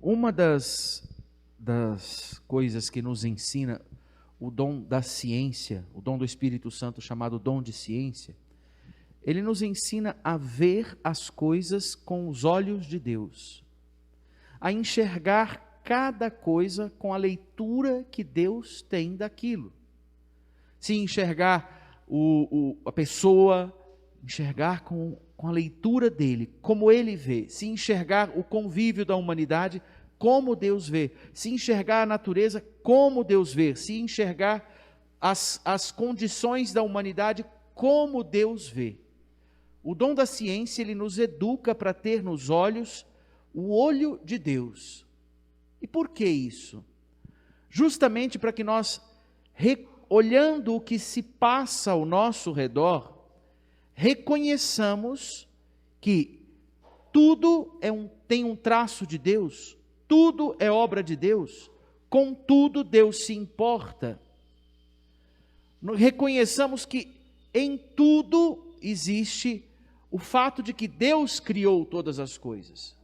Uma das coisas que nos ensina o dom da ciência, o dom do Espírito Santo chamado dom de ciência, ele nos ensina a ver as coisas com os olhos de Deus, a enxergar cada coisa com a leitura que Deus tem daquilo. Se enxergar a pessoa, enxergar com a leitura dele, como ele vê. Se enxergar o convívio da humanidade, como Deus vê. Se enxergar a natureza, como Deus vê. Se enxergar as condições da humanidade, como Deus vê. O dom da ciência, ele nos educa para ter nos olhos o olho de Deus. E por que isso? Justamente para que nós, olhando o que se passa ao nosso redor, reconheçamos que tudo tem um traço de Deus, tudo é obra de Deus, com tudo Deus se importa. Reconheçamos que em tudo existe o fato de que Deus criou todas as coisas.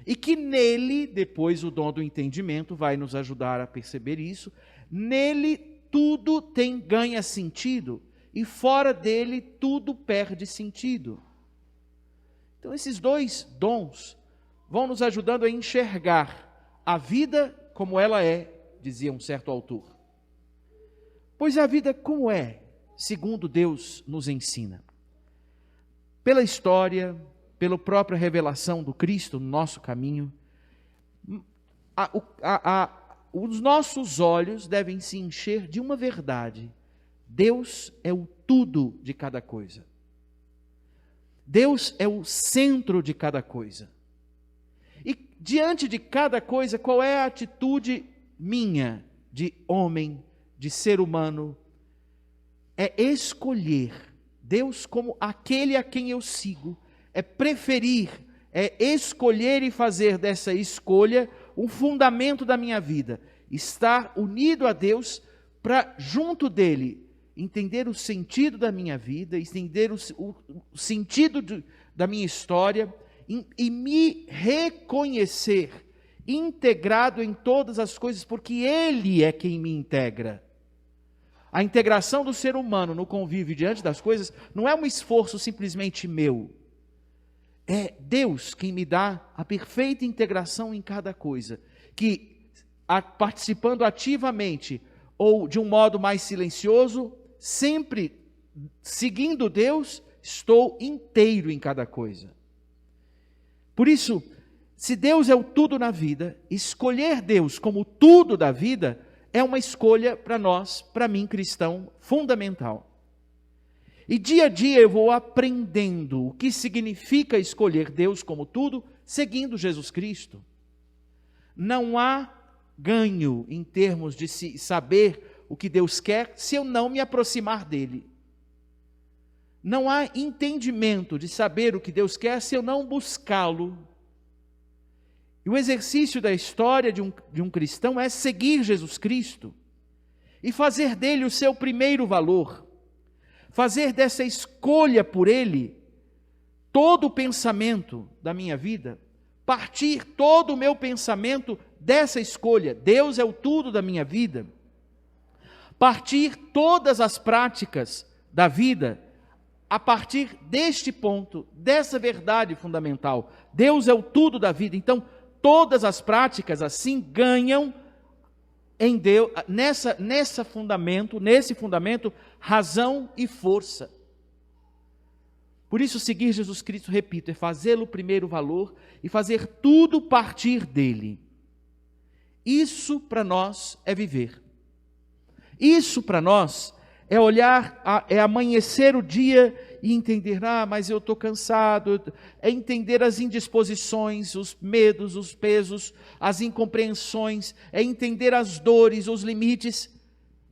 E que nele, depois o dom do entendimento vai nos ajudar a perceber isso, nele tudo ganha sentido, e fora dele tudo perde sentido. Então esses dois dons vão nos ajudando a enxergar a vida como ela é, dizia um certo autor. Pois a vida como é, segundo Deus nos ensina. Pela história, pela própria revelação do Cristo no nosso caminho, os nossos olhos devem se encher de uma verdade. Deus é o tudo de cada coisa. Deus é o centro de cada coisa. E diante de cada coisa, qual é a atitude minha, de homem, de ser humano? É escolher Deus como aquele a quem eu sigo, é preferir, é escolher e fazer dessa escolha o fundamento da minha vida. Estar unido a Deus para, junto dele, entender o sentido da minha vida, entender o sentido da minha história e me reconhecer integrado em todas as coisas, porque Ele é quem me integra. A integração do ser humano no convívio diante das coisas não é um esforço simplesmente meu. É Deus quem me dá a perfeita integração em cada coisa, que participando ativamente ou de um modo mais silencioso, sempre seguindo Deus, estou inteiro em cada coisa. Por isso, se Deus é o tudo na vida, escolher Deus como tudo da vida é uma escolha para nós, para mim cristão, fundamental. E dia a dia eu vou aprendendo o que significa escolher Deus como tudo, seguindo Jesus Cristo. Não há ganho em termos de saber o que Deus quer se eu não me aproximar dele. Não há entendimento de saber o que Deus quer se eu não buscá-lo. E o exercício da história de um cristão é seguir Jesus Cristo e fazer dele o seu primeiro valor. Fazer dessa escolha por ele todo o pensamento da minha vida, partir todo o meu pensamento dessa escolha. Deus é o tudo da minha vida. Partir todas as práticas da vida a partir deste ponto, dessa verdade fundamental. Deus é o tudo da vida. Então, todas as práticas assim ganham em Deus, nesse fundamento, razão e força. Por isso, seguir Jesus Cristo, repito, é fazê-lo o primeiro valor e fazer tudo partir dele. Isso para nós é viver. Isso para nós é olhar, é amanhecer o dia e entender, mas eu estou cansado, é entender as indisposições, os medos, os pesos, as incompreensões, é entender as dores, os limites,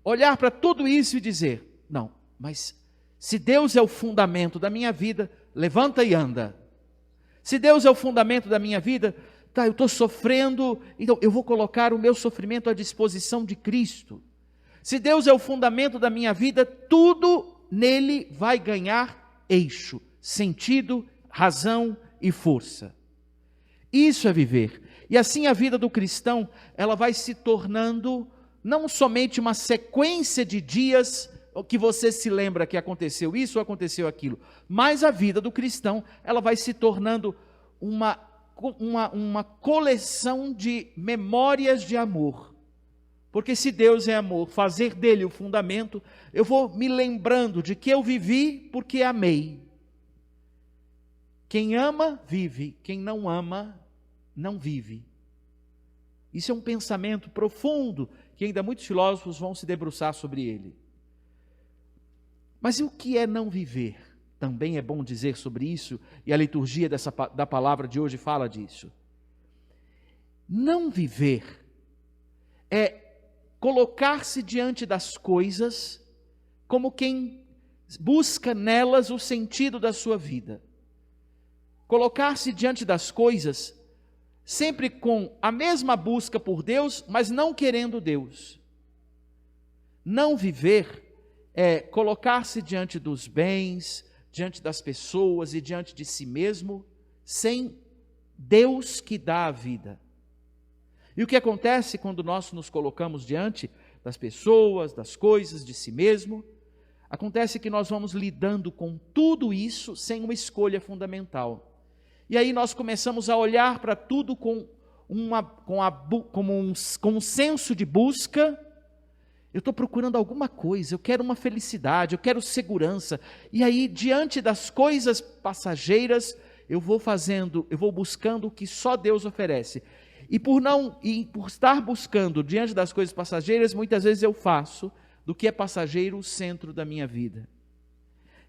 olhar para tudo isso e dizer, não, mas se Deus é o fundamento da minha vida, levanta e anda. Se Deus é o fundamento da minha vida, eu estou sofrendo, então eu vou colocar o meu sofrimento à disposição de Cristo. Se Deus é o fundamento da minha vida, tudo nele vai ganhar eixo, sentido, razão e força. Isso é viver. E assim a vida do cristão, ela vai se tornando não somente uma sequência de dias que você se lembra que aconteceu isso ou aconteceu aquilo, mas a vida do cristão, ela vai se tornando uma coleção de memórias de amor. Porque se Deus é amor, fazer dele o fundamento, eu vou me lembrando de que eu vivi porque amei. Quem ama, vive. Quem não ama, não vive. Isso é um pensamento profundo, que ainda muitos filósofos vão se debruçar sobre ele. Mas e o que é não viver? Também é bom dizer sobre isso, e a liturgia da palavra de hoje fala disso. Não viver é colocar-se diante das coisas como quem busca nelas o sentido da sua vida. Colocar-se diante das coisas sempre com a mesma busca por Deus, mas não querendo Deus. Não viver é colocar-se diante dos bens, diante das pessoas e diante de si mesmo, sem Deus que dá a vida. E o que acontece quando nós nos colocamos diante das pessoas, das coisas, de si mesmo? Acontece que nós vamos lidando com tudo isso sem uma escolha fundamental. E aí nós começamos a olhar para tudo com um senso de busca. Eu estou procurando alguma coisa, eu quero uma felicidade, eu quero segurança. E aí, diante das coisas passageiras, eu vou buscando o que só Deus oferece. E por estar buscando diante das coisas passageiras, muitas vezes eu faço do que é passageiro o centro da minha vida.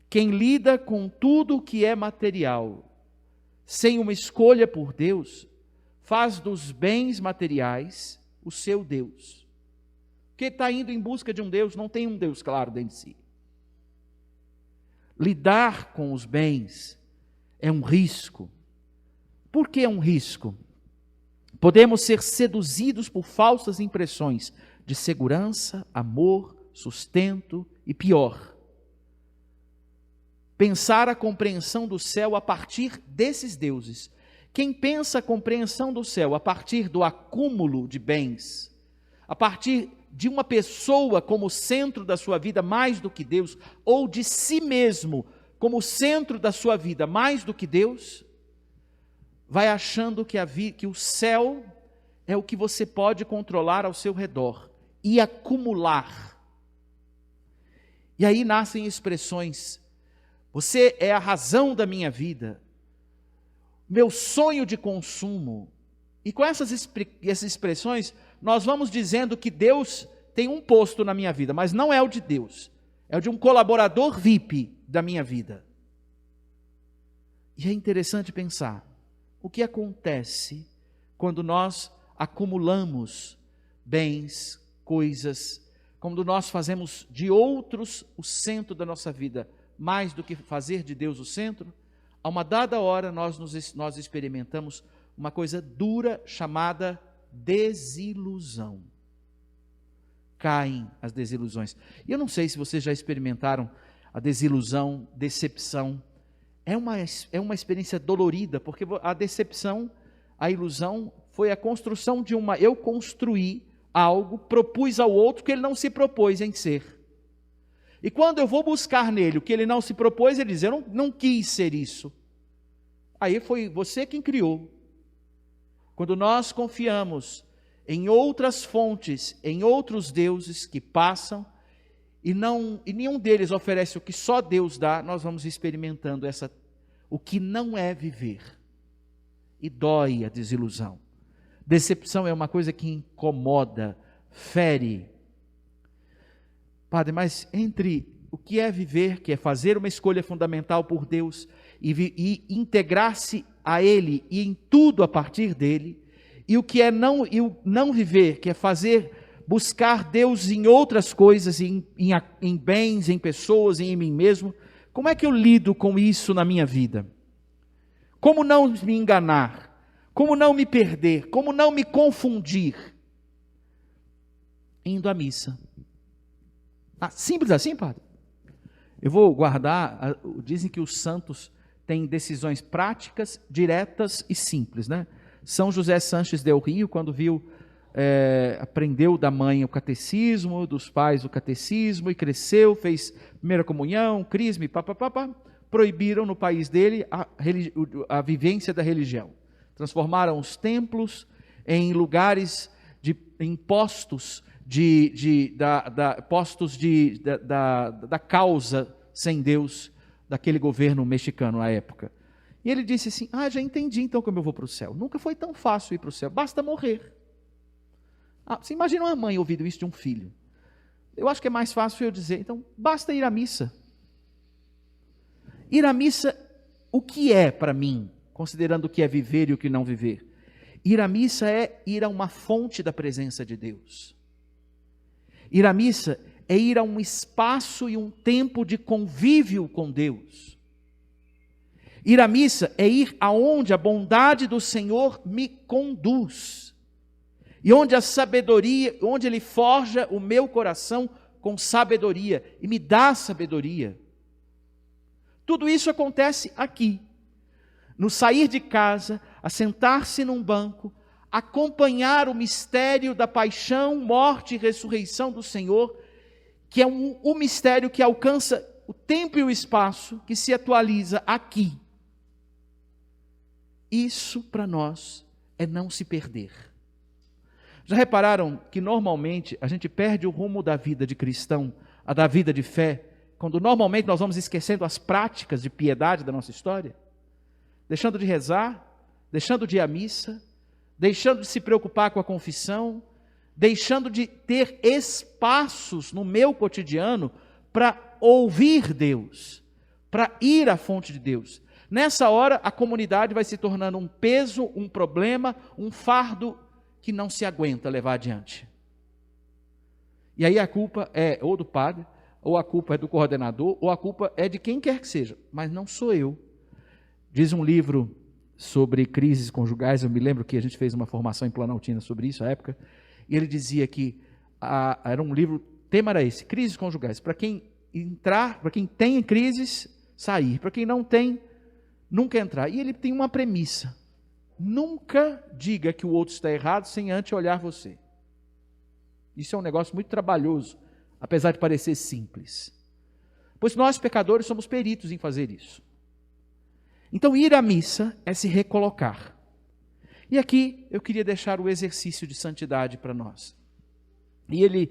Quem lida com tudo o que é material, sem uma escolha por Deus, faz dos bens materiais o seu Deus. Porque está indo em busca de um Deus, não tem um Deus claro dentro de si. Lidar com os bens é um risco. Por que é um risco? Podemos ser seduzidos por falsas impressões de segurança, amor, sustento e pior. Pensar a compreensão do céu a partir desses deuses. Quem pensa a compreensão do céu a partir do acúmulo de bens, a partir de uma pessoa como centro da sua vida mais do que Deus, ou de si mesmo como centro da sua vida mais do que Deus, vai achando que o céu é o que você pode controlar ao seu redor e acumular. E aí nascem expressões: você é a razão da minha vida, meu sonho de consumo. E com essas expressões, nós vamos dizendo que Deus tem um posto na minha vida, mas não é o de Deus, é o de um colaborador VIP da minha vida. E é interessante pensar, o que acontece quando nós acumulamos bens, coisas, quando nós fazemos de outros o centro da nossa vida, mais do que fazer de Deus o centro? A uma dada hora nós experimentamos uma coisa dura chamada desilusão. Caem as desilusões. E eu não sei se vocês já experimentaram a desilusão, decepção. É uma experiência dolorida, porque a decepção, a ilusão, foi a construção de eu construí algo, propus ao outro que ele não se propôs em ser. E quando eu vou buscar nele o que ele não se propôs, ele diz: eu não quis ser isso. Aí foi você quem criou. Quando nós confiamos em outras fontes, em outros deuses que passam, e nenhum deles oferece o que só Deus dá, nós vamos experimentando o que não é viver. E dói a desilusão. Decepção é uma coisa que incomoda, fere. Padre, mas entre o que é viver, que é fazer uma escolha fundamental por Deus, e integrar-se a Ele e em tudo a partir dEle, e o que é não viver, que é buscar Deus em outras coisas, em bens, em pessoas, em mim mesmo, como é que eu lido com isso na minha vida? Como não me enganar? Como não me perder? Como não me confundir? Indo à missa. Simples assim, padre? Eu vou guardar, dizem que os santos têm decisões práticas, diretas e simples, né? São José Sanches del Rio, quando aprendeu da mãe o catecismo, dos pais o catecismo, e cresceu, fez primeira comunhão, crisma, proibiram no país dele a vivência da religião. Transformaram os templos em lugares em postos da causa sem Deus daquele governo mexicano à época. E ele disse assim: já entendi então como eu vou para o céu. Nunca foi tão fácil ir para o céu, basta morrer. Você imagina uma mãe ouvindo isso de um filho? Eu acho que é mais fácil eu dizer, então basta ir à missa. Ir à missa, o que é para mim, considerando o que é viver e o que não viver? Ir à missa é ir a uma fonte da presença de Deus. Ir à missa é ir a um espaço e um tempo de convívio com Deus. Ir à missa é ir aonde a bondade do Senhor me conduz. E onde a sabedoria, onde Ele forja o meu coração com sabedoria e me dá sabedoria. Tudo isso acontece aqui. No sair de casa, assentar-se num banco, acompanhar o mistério da paixão, morte e ressurreição do Senhor, que é um mistério que alcança o tempo e o espaço, que se atualiza aqui. Isso para nós é não se perder. Já repararam que normalmente a gente perde o rumo da vida de cristão, da vida de fé, quando normalmente nós vamos esquecendo as práticas de piedade da nossa história? Deixando de rezar, deixando de ir à missa, deixando de se preocupar com a confissão, deixando de ter espaços no meu cotidiano para ouvir Deus, para ir à fonte de Deus. Nessa hora, a comunidade vai se tornando um peso, um problema, um fardo que não se aguenta levar adiante. E aí a culpa é ou do padre, ou a culpa é do coordenador, ou a culpa é de quem quer que seja, mas não sou eu. Diz um livro sobre crises conjugais, eu me lembro que a gente fez uma formação em Planaltina sobre isso à época, e ele dizia que era um livro, o tema era esse, crises conjugais, para quem entrar, para quem tem crises, sair, para quem não tem, nunca entrar. E ele tem uma premissa: nunca diga que o outro está errado sem antes olhar você. Isso é um negócio muito trabalhoso, apesar de parecer simples. Pois nós, pecadores, somos peritos em fazer isso. Então, ir à missa é se recolocar. E aqui eu queria deixar o exercício de santidade para nós. E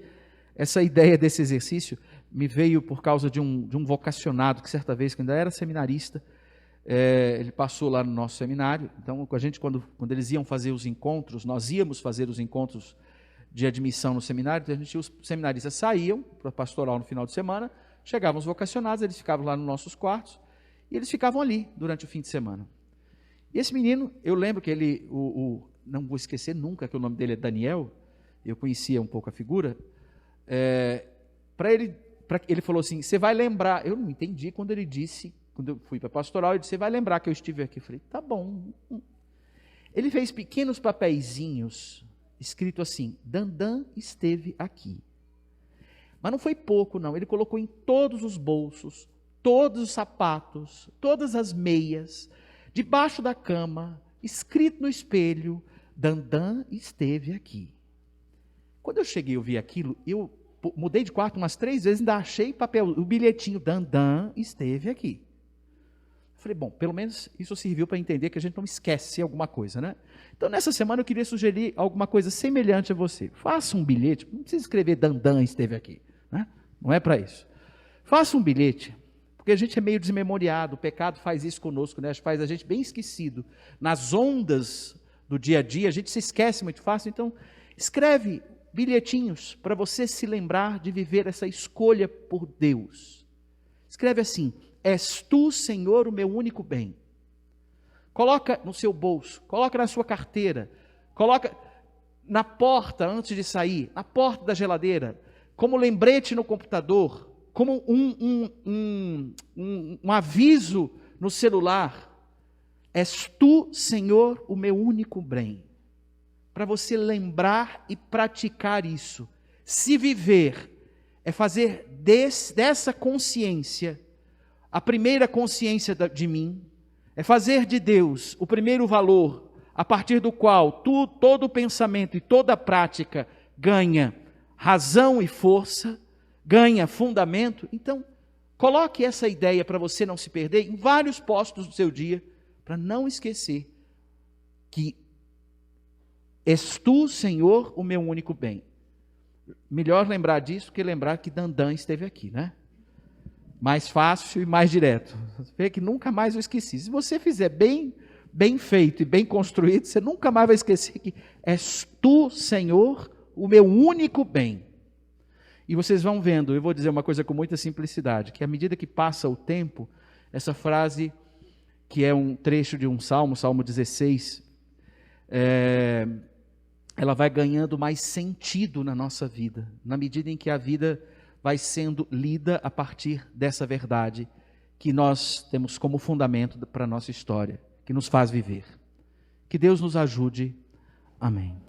essa ideia desse exercício me veio por causa de um vocacionado que certa vez, quando ainda era seminarista, ele passou lá no nosso seminário. Então, a gente, quando eles iam fazer os encontros, nós íamos fazer os encontros de admissão no seminário, então os seminaristas saíam para a pastoral no final de semana, chegavam os vocacionados, eles ficavam lá nos nossos quartos, e eles ficavam ali durante o fim de semana. E esse menino, eu lembro que ele, não vou esquecer nunca que o nome dele é Daniel, eu conhecia um pouco a figura, ele falou assim: você vai lembrar, eu não entendi quando ele disse, quando eu fui para a pastoral, ele disse: você vai lembrar que eu estive aqui. Eu falei: tá bom. Ele fez pequenos papeizinhos, escrito assim: Dandan esteve aqui. Mas não foi pouco não, ele colocou em todos os bolsos, todos os sapatos, todas as meias, debaixo da cama, escrito no espelho: Dandan esteve aqui. Quando eu cheguei e vi aquilo, eu mudei de quarto umas 3 vezes, ainda achei o bilhetinho: Dandan esteve aqui. Falei, bom, pelo menos isso serviu para entender que a gente não esquece alguma coisa, né? Então, nessa semana eu queria sugerir alguma coisa semelhante a você. Faça um bilhete, não precisa escrever Dandan esteve aqui, né? Não é para isso. Faça um bilhete, porque a gente é meio desmemoriado, o pecado faz isso conosco, né? Faz a gente bem esquecido. Nas ondas do dia a dia, a gente se esquece muito fácil, então escreve bilhetinhos para você se lembrar de viver essa escolha por Deus. Escreve assim: és tu, Senhor, o meu único bem. Coloca no seu bolso, coloca na sua carteira, coloca na porta antes de sair, na porta da geladeira, como lembrete no computador, como um aviso no celular. És tu, Senhor, o meu único bem. Para você lembrar e praticar isso. Se viver é fazer dessa consciência a primeira consciência de mim, é fazer de Deus o primeiro valor, a partir do qual todo pensamento e toda prática ganha razão e força, ganha fundamento. Então, coloque essa ideia para você não se perder em vários postos do seu dia, para não esquecer que és tu, Senhor, o meu único bem. Melhor lembrar disso que lembrar que Dandan esteve aqui, né? Mais fácil e mais direto. Vê que nunca mais eu esqueci. Se você fizer bem feito e bem construído, você nunca mais vai esquecer que és tu, Senhor, o meu único bem. E vocês vão vendo, eu vou dizer uma coisa com muita simplicidade, que à medida que passa o tempo, essa frase, que é um trecho de um salmo, Salmo 16, ela vai ganhando mais sentido na nossa vida, na medida em que a vida vai sendo lida a partir dessa verdade que nós temos como fundamento para a nossa história, que nos faz viver. Que Deus nos ajude. Amém.